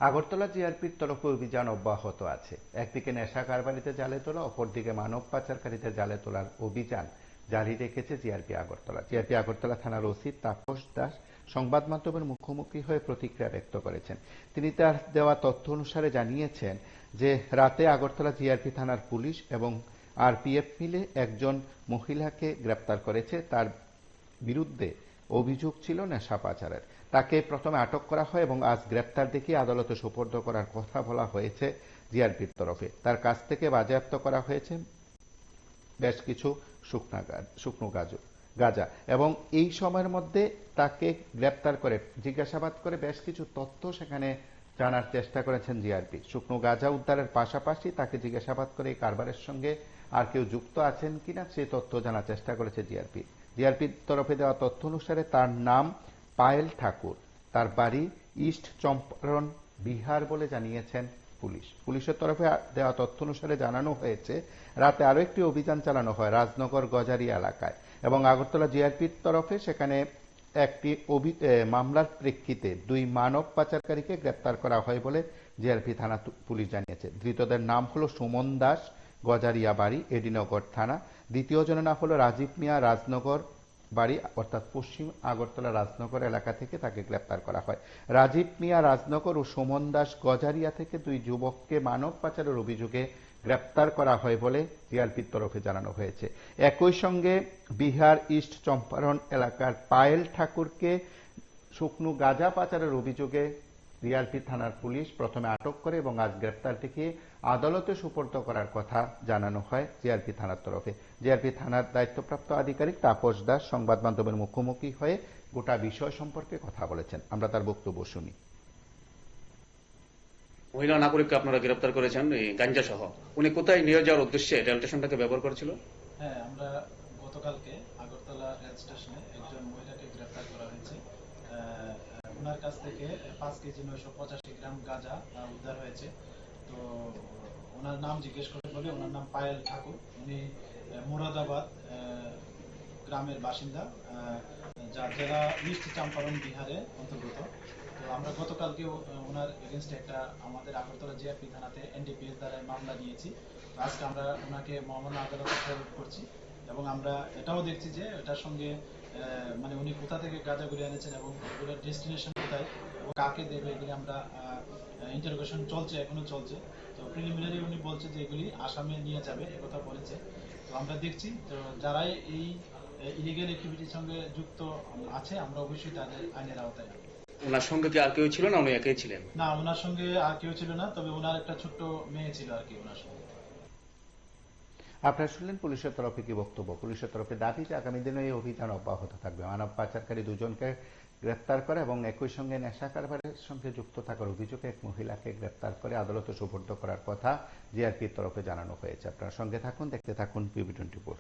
আগরতলা জিআরপির তরফে অভিযান অব্যাহত আছে। একদিকে নেশা কারবারিতে জালে তোলা, অপরদিকে মানব পাচারকারীদের জালে তোলার অভিযান জারি রেখেছে জিআরপি আগরতলা। জিআরপি আগরতলা থানার ওসি তাপস দাস সংবাদ মাধ্যমের মুখোমুখি হয়ে প্রতিক্রিয়া ব্যক্ত করেছেন। তিনি তার দেওয়া তথ্য অনুসারে জানিয়েছেন যে রাতে আগরতলা জিআরপি থানার পুলিশ এবং আরপিএফ মিলে একজন মহিলাকে গ্রেপ্তার করেছে। তার বিরুদ্ধে অভিযোগ ছিল নেশা পাচারের। তাকে প্রথমে আটক করা হয় এবং আজ গ্রেপ্তার দেখিয়ে আদালতে সোপর্দ করার কথা বলা হয়েছে জিআরপির তরফে। তার কাছ থেকে বাজেয়াপ্ত করা হয়েছে বেশ কিছু শুকনো গাঁজা এবং এই সময়ের মধ্যে তাকে গ্রেপ্তার করে জিজ্ঞাসাবাদ করে বেশ কিছু তথ্য সেখানে জানার চেষ্টা করেছেন জিআরপি। শুকনো গাঁজা উদ্ধারের পাশাপাশি তাকে জিজ্ঞাসাবাদ করে এই কারবারের সঙ্গে আর কেউ যুক্ত আছেন কিনা সেই তথ্য জানার চেষ্টা করেছে জিআরপি। জিআরপির তরফে দেওয়া তথ্য অনুসারে তার নাম পায়েল ঠাকুর, তার বাড়ি ইস্ট চম্পারণ, বিহার বলে জানিয়েছেন পুলিশের তরফে দেওয়া তথ্য অনুসারে জানানো হয়েছে রাতে আরো একটি অভিযান চালানো হয় রাজনগর গজারিয়া এলাকায় এবং আগরতলা জিআরপির তরফে সেখানে একটি মামলার প্রেক্ষিতে দুই মানব পাচারকারীকে গ্রেপ্তার করা হয় বলে জিআরপি থানা পুলিশ জানিয়েছে। ধৃতদের নাম হলো সুমন দাস, গজারিয়া বাড়ি, এডিনগর থানা। দ্বিতীয় জনের নাম হলো রাজীব মিয়া, রাজনগর বাড়ি অর্থাৎ পশ্চিম আগরতলা রাজনগর এলাকা থেকে তাকে গ্রেপ্তার করা হয়। রাজীব মিয়া রাজনগর ও সুমন দাস গজারিয়া থেকে দুই যুবককে মানব পাচারের অভিযোগে গ্রেপ্তার করা হয় বলে জিআরপির তরফে জানানো হয়েছে। একই সঙ্গে বিহার ইস্ট চম্পারণ এলাকার পায়েল ঠাকুরকে শুকনো গাঁজা পাচারের অভিযোগে জিআরপি থানার পুলিশ প্রথমে আটক করে এবং আজ গ্রেপ্তার দেখিয়ে আদালতে সুপর্দ করার কথা জানানো হয় জিআরপি থানার তরফে। জিআরপি থানার দায়িত্বপ্রাপ্ত আধিকারিক তাপস দাস সংবাদ মাধ্যমের মুখোমুখি হয়ে গোটা বিষয় সম্পর্কে কথা বলেছেন। আমরা তার বক্তব্য শুনি। মহিলা নাগরিককে আপনারা গ্রেপ্তার করেছেন গাঞ্জা সহ, উনি কোথায় নিয়ে যাওয়ার উদ্দেশ্যে রেল স্টেশনটাকে ব্যবহার করেছিল? হ্যাঁ, আমরা গতকালকে আগরতলা রেল স্টেশনে একজন মহিলাকে গ্রেপ্তার করা হয়েছে। ওনার কাছ থেকে 5 কেজি 985 গ্রাম গাঁজা উদ্ধার হয়েছে। তো ওনার নাম জিজ্ঞেস করে বলে ওনার নাম পায়েল ঠাকুর। উনি মুরাদাবাদ গ্রামের বাসিন্দা, যা জেলা ইস্ট চম্পারণ বিহারে অন্তর্গত। তো আমরা গতকালকে ওনার এগেনস্টে একটা আমাদের আগরতলা জিআরপি থানাতে এনডিপিএস দ্বারা মামলা নিয়েছি। আজকে আমরা ওনাকে মামলা আদালতে ফরওয়ার্ড করছি এবং আমরা এটাও দেখছি যে এটার সঙ্গে মানে উনি কোথা থেকে গাঁজাগুলি এনেছেন এবং এগুলোর ডেস্টিনেশন কোথায় এবং কাকে দেবে এগুলি আমরা ইন্টারোগেশন চলছে, এখনো চলছে। তো প্রিলিমিনারি উনি বলছে যে এগুলি আসামে নিয়ে যাবে, একথা বলেছে। তো আমরা দেখছি তো যারাই এই ইলিগাল অ্যাক্টিভিটির সঙ্গে যুক্ত আছে আমরা অবশ্যই তাদের আইনের আওতায় আনবো। ওনার সঙ্গে কি আর কেউ ছিল না উনি একাই ছিলেন? না, ওনার সঙ্গে আর কেউ ছিল না, তবে ওনার একটা ছোট্ট মেয়ে ছিল আর কি ওনার সঙ্গে। আপনারা শুনলেন পুলিশের তরফে কি বক্তব্য। পুলিশের তরফে দাবি যে আগামী দিনে এই অভিযান অব্যাহত থাকবে। মানব পাচারকারী দুজনকে গ্রেপ্তার করে এবং একই সঙ্গে নেশা কারবারের সঙ্গে যুক্ত থাকার অভিযোগে এক মহিলাকে গ্রেপ্তার করে আদালতে সোপর্দ করার কথা জিআরপির তরফে জানানো হয়েছে। আপনারা সঙ্গে থাকুন, দেখতে থাকুন PB24।